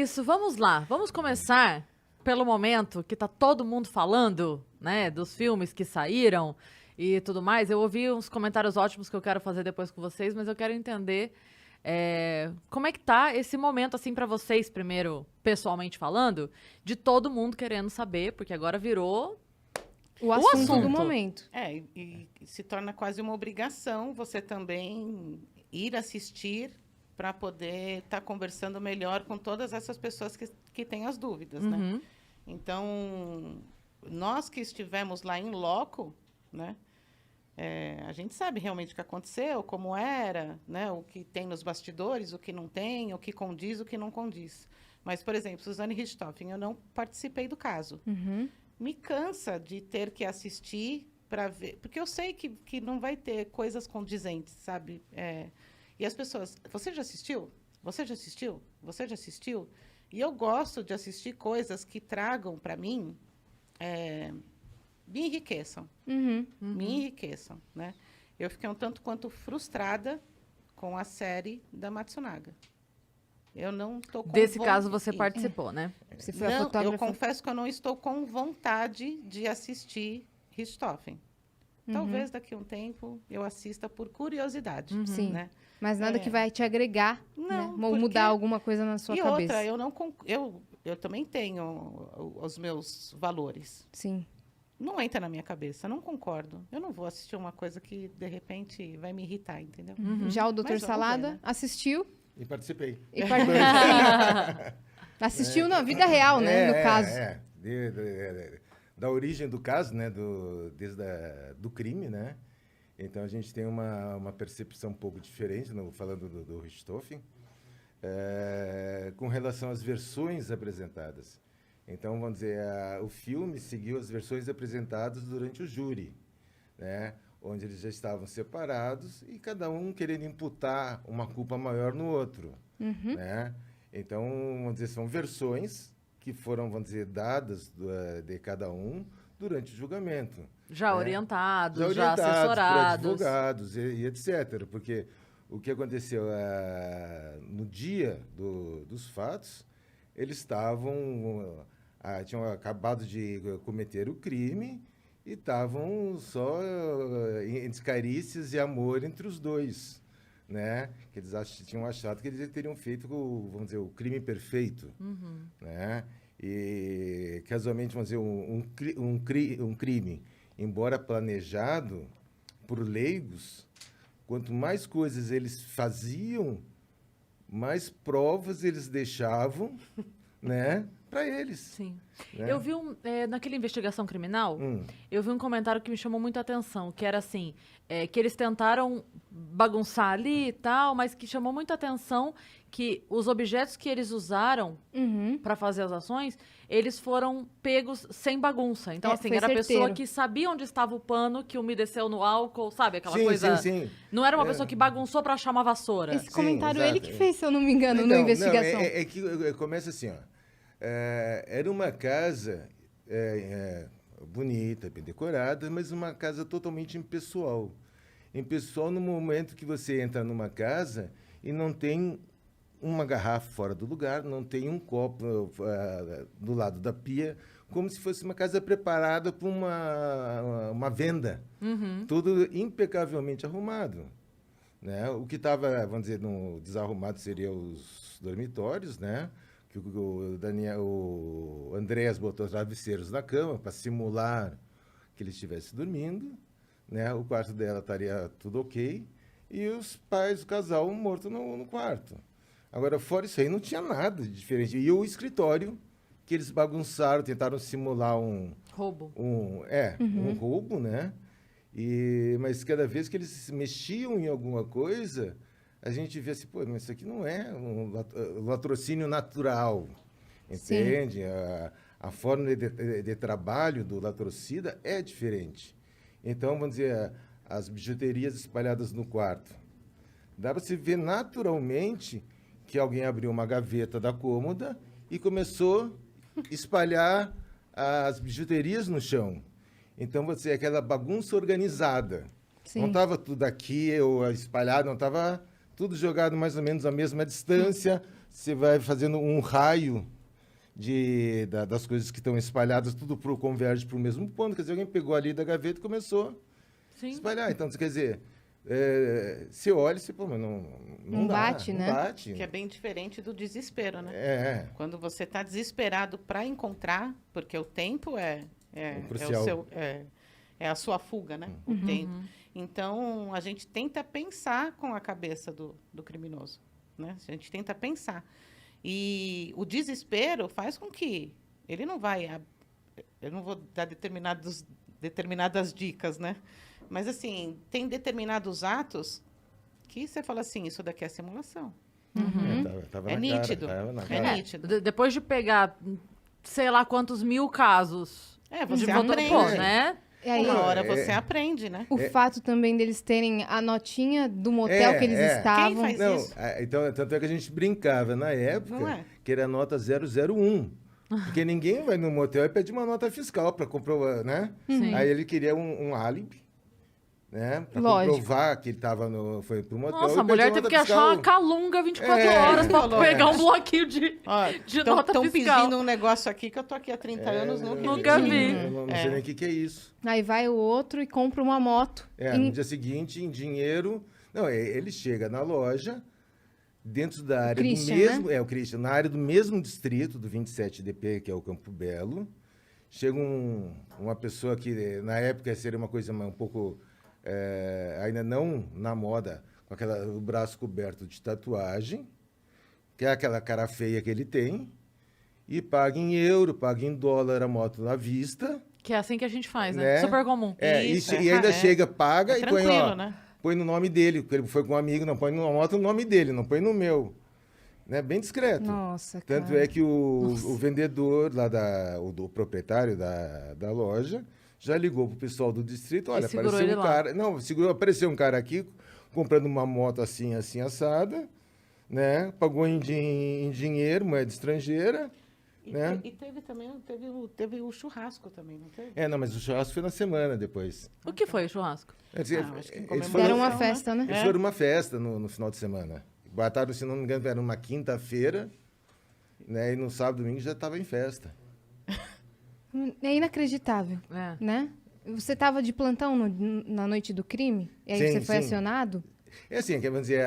isso, vamos lá. Vamos começar pelo momento que tá todo mundo falando, né, dos filmes que saíram e tudo mais. Eu ouvi uns comentários ótimos que eu quero fazer depois com vocês, mas eu quero entender como é que tá esse momento, assim, pra vocês, primeiro, pessoalmente falando, de todo mundo querendo saber, porque agora virou o assunto do assunto. momento. E se torna quase uma obrigação você também ir assistir para poder estar conversando melhor com todas essas pessoas que têm as dúvidas, né? Uhum. Então, nós que estivemos lá em loco, né? A gente sabe realmente o que aconteceu, como era, né? O que tem nos bastidores, o que não tem, o que condiz, o que não condiz. Mas, por exemplo, Suzane Richthofen, eu não participei do caso. Uhum. Me cansa de ter que assistir para ver, porque eu sei que não vai ter coisas condizentes, sabe? E as pessoas, você já assistiu? Você já assistiu? Você já assistiu? E eu gosto de assistir coisas que tragam para mim, me enriqueçam. Uhum. Me enriqueçam, né? Eu fiquei um tanto quanto frustrada com a série da Matsunaga. Eu não estou com Desse caso você participou, né? Você foi a Não, fotógrafa. eu confesso que eu não estou com vontade de assistir Richthofen. Talvez daqui a um tempo eu assista por curiosidade, Sim. né? Mas nada que vai te agregar, Não, né? Ou porque- mudar alguma coisa na sua E cabeça. outra, eu também tenho os meus valores. Sim. Não entra na minha cabeça, não concordo. Eu não vou assistir uma coisa que, de repente, vai me irritar, entendeu? Já o Dr. Mas vamos Salada ver, né? assistiu E participei. e assistiu na vida real, né? No caso. Da origem do caso, né? Do crime, né? Então, a gente tem uma percepção um pouco diferente, falando do Richthofen, com relação às versões apresentadas. Então, vamos dizer, o filme seguiu as versões apresentadas durante o júri, né? Onde eles já estavam separados e cada um querendo imputar uma culpa maior no outro, né? Então, vamos dizer, são versões que foram, vamos dizer, dadas de cada um durante o julgamento. Já né? orientados, já assessorados. Por advogados e etc. Porque o que aconteceu no dia dos fatos, eles tinham acabado de cometer o crime e estavam só em carícias e amor entre os dois, né? Que eles tinham achado que eles teriam feito, vamos dizer, o crime perfeito, né? E casualmente, vamos dizer, um crime, embora planejado por leigos, quanto mais coisas eles faziam, mais provas eles deixavam, né? Para eles. Sim. Né? Eu vi naquela investigação criminal, eu vi um comentário que me chamou muita atenção, que era assim, que eles tentaram bagunçar ali e tal, mas que chamou muita atenção que os objetos que eles usaram para fazer as ações, eles foram pegos sem bagunça. Então, assim, foi era a certeiro. pessoa que sabia onde estava o pano, que umedeceu no álcool, sabe? Aquela Sim, coisa... sim. Não era uma pessoa que bagunçou para achar uma vassoura. Esse comentário ele exato. que fez, se eu não me engano, na Não, investigação. é que começa assim, ó. Era uma casa bonita, bem decorada, mas uma casa totalmente impessoal. Impessoal no momento que você entra numa casa e não tem uma garrafa fora do lugar, não tem um copo do lado da pia, como se fosse uma casa preparada para uma venda. Tudo impecavelmente arrumado. Né? O que estava, vamos dizer, desarrumado seria os dormitórios, né? Que o Andréas botou travesseiros na cama para simular que ele estivesse dormindo, né? O quarto dela estaria tudo ok e os pais do casal mortos no quarto. Agora, fora isso aí, não tinha nada de diferente. E o escritório, que eles bagunçaram, tentaram simular Roubo. um roubo, né? Mas cada vez que eles mexiam em alguma coisa, a gente vê assim, pô, mas isso aqui não é um latrocínio natural, entende? A forma de trabalho do latrocida é diferente. Então, vamos dizer, as bijuterias espalhadas no quarto. Dá para se ver naturalmente que alguém abriu uma gaveta da cômoda e começou a espalhar as bijuterias no chão. Então, você aquela bagunça organizada. Sim. Não estava tudo aqui ou espalhado, não estava tudo jogado mais ou menos à mesma distância você vai fazendo um raio das coisas que estão espalhadas, tudo converge para o mesmo ponto. Quer dizer, alguém pegou ali da gaveta e começou a Sim. espalhar. Então, quer dizer, você olha e você, pô, mas não dá, bate, não né? bate. Que é bem diferente do desespero, né? Quando Quando você está desesperado para encontrar, porque o tempo é o crucial. seu, é a sua fuga, né? O tempo. Então, a gente tenta pensar com a cabeça do criminoso, né? A gente tenta pensar. E o desespero faz com que ele não vai... Eu não vou dar determinadas dicas, né? Mas, assim, tem determinados atos que você fala assim, isso daqui é simulação. Tava É na nítido. Cara, tava na É cara. nítido. Depois de pegar, sei lá quantos 1000 casos Você de aprende. pô, né? E aí, Uma hora você aprende, né? o fato também deles terem a notinha do motel que eles estavam. Quem faz Não, isso? então, tanto é que a gente brincava na época Não é? que era nota 001. Porque ninguém vai no motel e pede uma nota fiscal para comprovar, né? Sim. Aí ele queria um álibi, né? Para Lógico. comprovar que ele foi pro motel. Nossa, e a mulher pediu teve nota que achar fiscal. uma calunga 24 É, horas pra falou, pegar né? um bloquinho de nota Estão fiscal. pedindo um negócio aqui que eu tô aqui há 30 anos, Nunca vi. Eu não sei nem o que é isso. Aí vai o outro e compra uma moto. No dia seguinte, em dinheiro... Não, ele chega na loja, dentro da área Christian, do mesmo... né? O Christian, na área do mesmo distrito, do 27DP, que é o Campo Belo. Chega uma pessoa que, na época, seria uma coisa um pouco... ainda não na moda, com o braço coberto de tatuagem, que é aquela cara feia que ele tem, e paga em euro, paga em dólar a moto à vista. Que é assim que a gente faz, né? Né? Super comum. Isso, E ainda chega, paga e põe, tranquilo, né? põe no nome dele, porque ele foi com um amigo, não põe na moto no nome dele, não põe no meu. Né? Bem discreto. Nossa, Tanto cara. é que o vendedor, lá o proprietário da loja, já ligou pro pessoal do distrito, olha, segurou apareceu ele um lá. cara... Não, apareceu um cara aqui comprando uma moto assim, assim, assada, né? Pagou em dinheiro, moeda estrangeira, né? E teve também, teve o churrasco também, não teve? Não, mas o churrasco foi na semana depois. O que foi o churrasco? acho que em Eles comemoração, Deram uma né? festa, né? Eles foram uma festa no final de semana. Botaram, se não me engano, era uma quinta-feira, né? E no sábado e domingo já estava em festa. É inacreditável, É. né? Você estava de plantão na noite do crime? E aí Sim, você foi sim. acionado? É assim, quer dizer,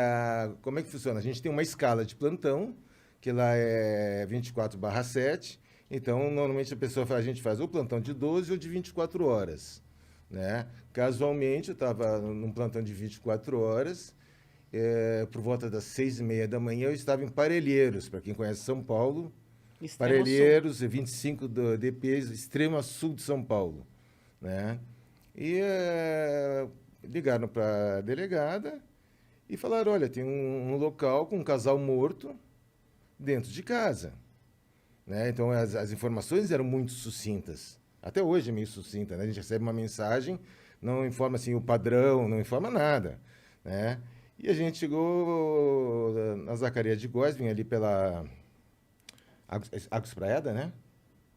como é que funciona? A gente tem uma escala de plantão, que lá é 24/7. Então, normalmente a gente faz ou plantão de 12 ou de 24 horas. Né? Casualmente, eu estava num plantão de 24 horas, por volta das 6h30 da manhã, eu estava em Parelheiros. Para quem conhece São Paulo, Extremo Parelheiros, 25 do DP, extremo sul de São Paulo. Né? E ligaram para a delegada e falaram, olha, tem um local com um casal morto dentro de casa. Né? Então, as informações eram muito sucintas. Até hoje é meio sucinta, né? A gente recebe uma mensagem, não informa assim, o padrão, não informa nada. Né? E a gente chegou na Zacarias de Góes, vinha ali pela Água Espraiada, né?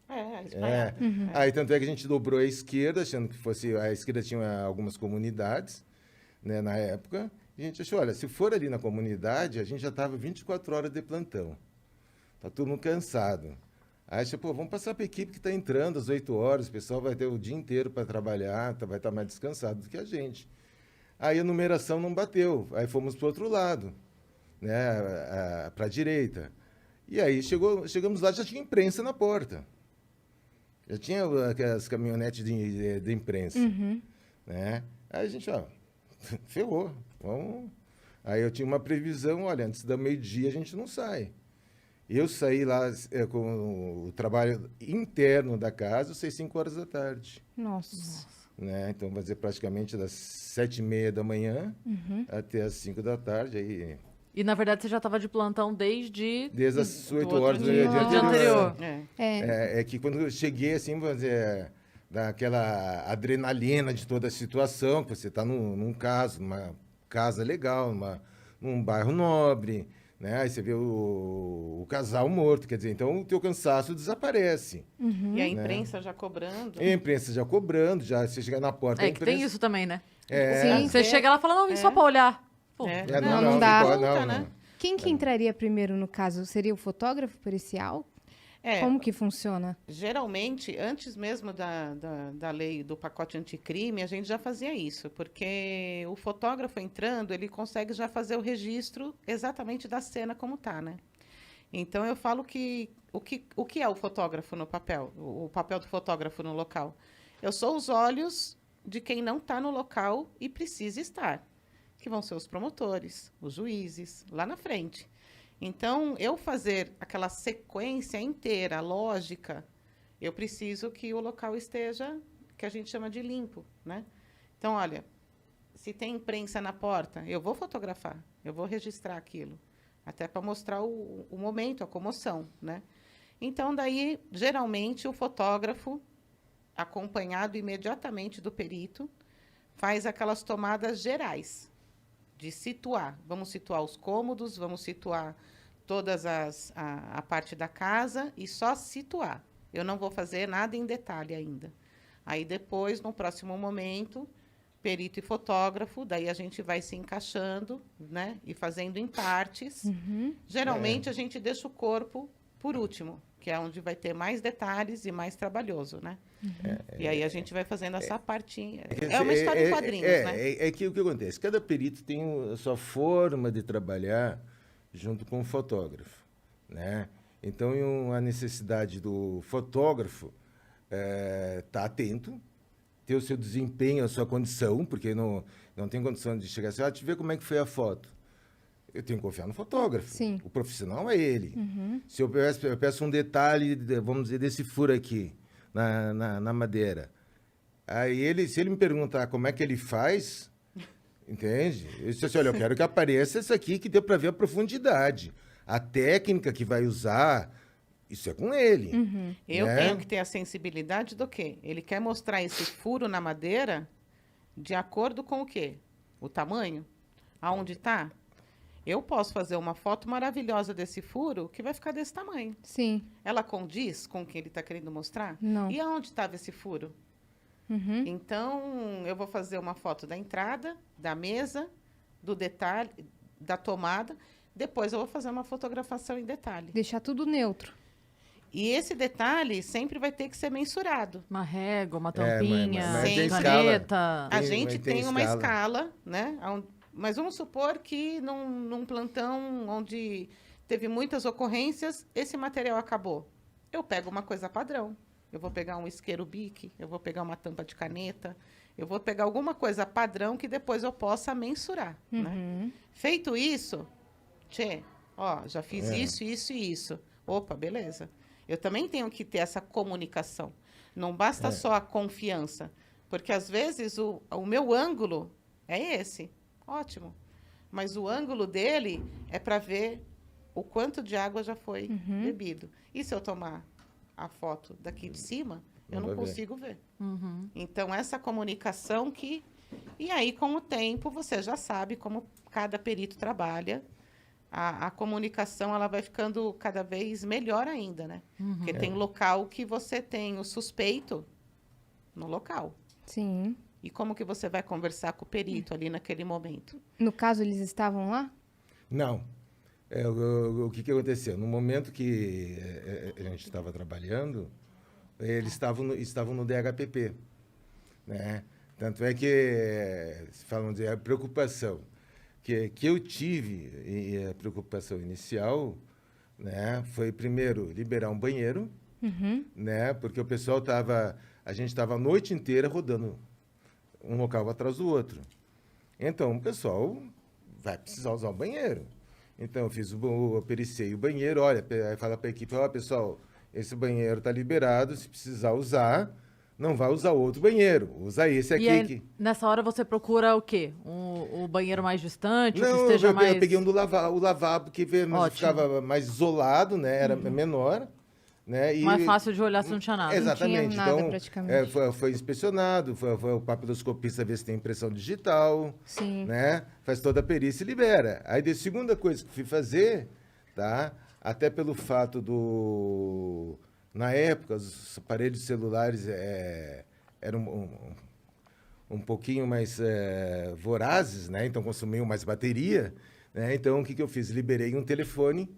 a espalhada. Aí, tanto é que a gente dobrou a esquerda, achando que fosse... A esquerda tinha algumas comunidades, né, na época. E a gente achou, olha, se for ali na comunidade, a gente já estava 24 horas de plantão. Tá todo mundo cansado. Aí, pô, vamos passar para a equipe que está entrando às 8 horas, o pessoal vai ter o dia inteiro para trabalhar, vai estar mais descansado do que a gente. Aí a numeração não bateu, aí fomos para o outro lado, né, para a direita. E aí chegamos lá, já tinha imprensa na porta. Já tinha aquelas caminhonetes de imprensa. Né? Aí a gente, ferrou, vamos... Aí eu tinha uma previsão, olha, antes da meio-dia a gente não sai. Eu saí lá com o trabalho interno da casa, eu saí 5 horas da tarde. Nossa. Né? Então, vai dizer, praticamente das 7h30 da manhã até as 5 da tarde. Aí, E, na verdade, você já estava de plantão desde as 8 outro horas do dia. dia do dia anterior. É que quando eu cheguei, assim, vamos dizer, daquela adrenalina de toda a situação, que você está numa casa legal, num bairro nobre, né? Aí você vê o casal morto, quer dizer, então o teu cansaço desaparece. E a imprensa já cobrando. E a imprensa já cobrando, já você chega na porta. É que tem isso também, né? Sim. Você chega lá e fala, não, vim só pra olhar. Pô, Não dá. Multa, né? Quem que entraria primeiro no caso? Seria o fotógrafo pericial? Como que funciona? Geralmente, antes mesmo da lei do pacote anticrime, a gente já fazia isso, porque o fotógrafo entrando, ele consegue já fazer o registro exatamente da cena como está, né? Então, eu falo que o que é o fotógrafo no papel? O papel do fotógrafo no local? Eu sou os olhos de quem não está no local e precisa estar, que vão ser os promotores, os juízes, lá na frente. Então, eu fazer aquela sequência inteira, lógica, eu preciso que o local esteja, que a gente chama de limpo, né? Então, olha, se tem imprensa na porta, eu vou fotografar, eu vou registrar aquilo, até para mostrar o momento, a comoção, né? Então, daí, geralmente, o fotógrafo, acompanhado imediatamente do perito, faz aquelas tomadas gerais, de situar. Vamos situar os cômodos, vamos situar todas a parte da casa e só situar. Eu não vou fazer nada em detalhe ainda. Aí depois, no próximo momento, perito e fotógrafo, daí a gente vai se encaixando, né? E fazendo em partes. Geralmente a gente deixa o corpo por último, que é onde vai ter mais detalhes e mais trabalhoso, né? E aí a gente vai fazendo essa partinha. É uma história em quadrinhos, né? É que o que acontece? Cada perito tem a sua forma de trabalhar junto com o fotógrafo, né? Então, a necessidade do fotógrafo estar atento, ter o seu desempenho, a sua condição, porque não tem condição de chegar assim, te ver como é que foi a foto. Eu tenho que confiar no fotógrafo. Sim. O profissional é ele. Se eu peço um detalhe, vamos dizer, desse furo aqui, na madeira. Aí se ele me perguntar como é que ele faz, entende? Eu disse assim, olha, eu quero que apareça isso aqui, que dê para ver a profundidade. A técnica que vai usar, isso é com ele. Eu né? tenho que ter a sensibilidade do quê? Ele quer mostrar esse furo na madeira de acordo com o quê? O tamanho? Aonde está? Eu posso fazer uma foto maravilhosa desse furo que vai ficar desse tamanho. Sim. Ela condiz com o que ele está querendo mostrar? Não. E aonde estava esse furo? Então, eu vou fazer uma foto da entrada, da mesa, do detalhe, da tomada. Depois eu vou fazer uma fotografação em detalhe. Deixar tudo neutro. E esse detalhe sempre vai ter que ser mensurado. Uma régua, uma tampinha, mas tem caneta. A Tem- gente mas tem tem uma escala. escala, né? Mas vamos supor que num plantão onde teve muitas ocorrências, esse material acabou. Eu pego uma coisa padrão. Eu vou pegar um isqueiro Bic, eu vou pegar uma tampa de caneta, eu vou pegar alguma coisa padrão que depois eu possa mensurar, né? Feito isso, já fiz isso, isso e isso. Opa, beleza. Eu também tenho que ter essa comunicação. Não basta só a confiança, porque às vezes o meu ângulo é esse. Ótimo. Mas o ângulo dele é para ver o quanto de água já foi bebido. E se eu tomar a foto daqui de cima, eu não vai ver. consigo ver. Então, essa comunicação que... E aí, com o tempo, você já sabe como cada perito trabalha. A comunicação ela vai ficando cada vez melhor ainda, né? Porque tem local que você tem o suspeito no local. Sim. E como que você vai conversar com o perito ali naquele momento? No caso, eles estavam lá? Não. O que aconteceu? No momento que a gente estava trabalhando, eles estavam no DHPP, né? Tanto é que, falam de a preocupação que eu tive, e a preocupação inicial, né, foi primeiro liberar um banheiro, né? Porque o pessoal a gente estava a noite inteira rodando um local atrás do outro. Então, o pessoal vai precisar usar o banheiro. Então, eu periciei o banheiro, olha, aí fala para a equipe, pessoal, esse banheiro está liberado, se precisar usar, não vai usar outro banheiro, usa esse aqui. E aí, nessa hora você procura o quê? O banheiro mais distante, o que Não, esteja mais... eu peguei o lavabo, que ficava mais isolado, né? Era menor. Né? Mais fácil de olhar se não tinha nada. Exatamente. Não tinha nada, Então, praticamente. foi inspecionado, foi o papiloscopista ver se tem impressão digital. Sim. Né? Faz toda a perícia e libera. Aí, a segunda coisa que fui fazer, tá? Até pelo fato na época, os aparelhos celulares eram um pouquinho mais vorazes, né? Então consumiam mais bateria. Né? Então, o que eu fiz? Liberei um telefone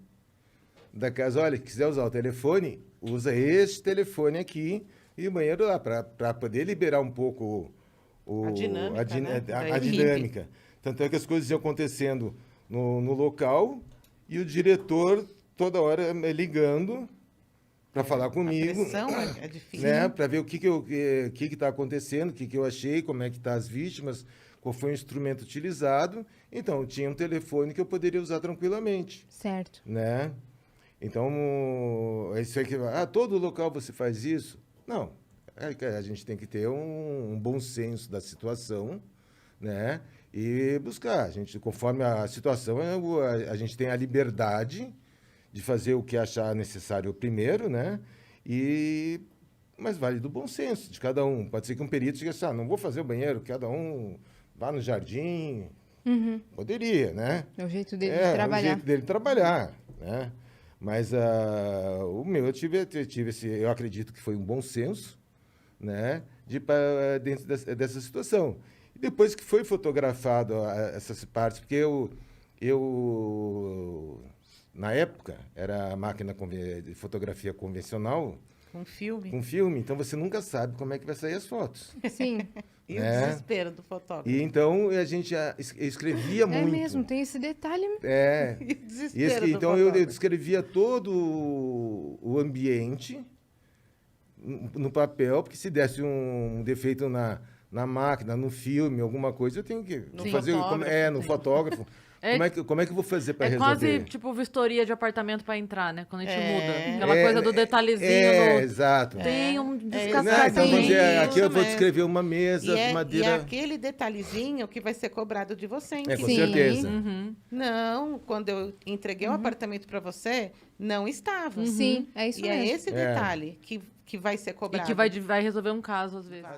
da casa. Olha, se quiser usar o telefone, usa este telefone aqui e o banheiro lá, para poder liberar um pouco a dinâmica. A dinâmica. Tanto é que as coisas iam acontecendo no local e o diretor toda hora ligando para falar comigo. A pressão é difícil. Né? Para ver o que está acontecendo, o que eu achei, como é que estão as vítimas, qual foi o instrumento utilizado. Então, tinha um telefone que eu poderia usar tranquilamente. Certo. Né? Então, isso aqui, todo local você faz isso? Não. A gente tem que ter um bom senso da situação, né? E buscar. A gente, conforme a situação, a gente tem a liberdade de fazer o que achar necessário primeiro, né? Mas vale do bom senso de cada um. Pode ser que um perito diga assim, não vou fazer o banheiro, cada um vá no jardim. Poderia, né? É o jeito dele de trabalhar. É o jeito dele trabalhar, né? Mas o meu, eu tive eu acredito que foi um bom senso, né? Dentro dessa situação. E depois que foi fotografado essas partes, porque eu na época, era a máquina de fotografia convencional. Com filme. Com filme, então você nunca sabe como é que vai sair as fotos. Sim. E o desespero do fotógrafo. E então a gente escrevia muito. É mesmo, tem esse detalhe. E o desespero do então fotógrafo. eu descrevia todo o ambiente no papel, porque se desse um defeito na máquina, no filme, alguma coisa, eu tenho que fazer no fotógrafo. Como é que eu vou fazer para resolver? É quase tipo vistoria de apartamento para entrar, né? Quando a gente muda. Aquela coisa do detalhezinho. Exato. Tem um Então, descascadinho. aqui eu vou descrever uma mesa de madeira. E é aquele detalhezinho que vai ser cobrado de você. Com certeza. Não, quando eu entreguei o apartamento para você, não estava. Sim, é isso mesmo. E é esse detalhe que vai ser cobrado. E que vai resolver um caso, às vezes.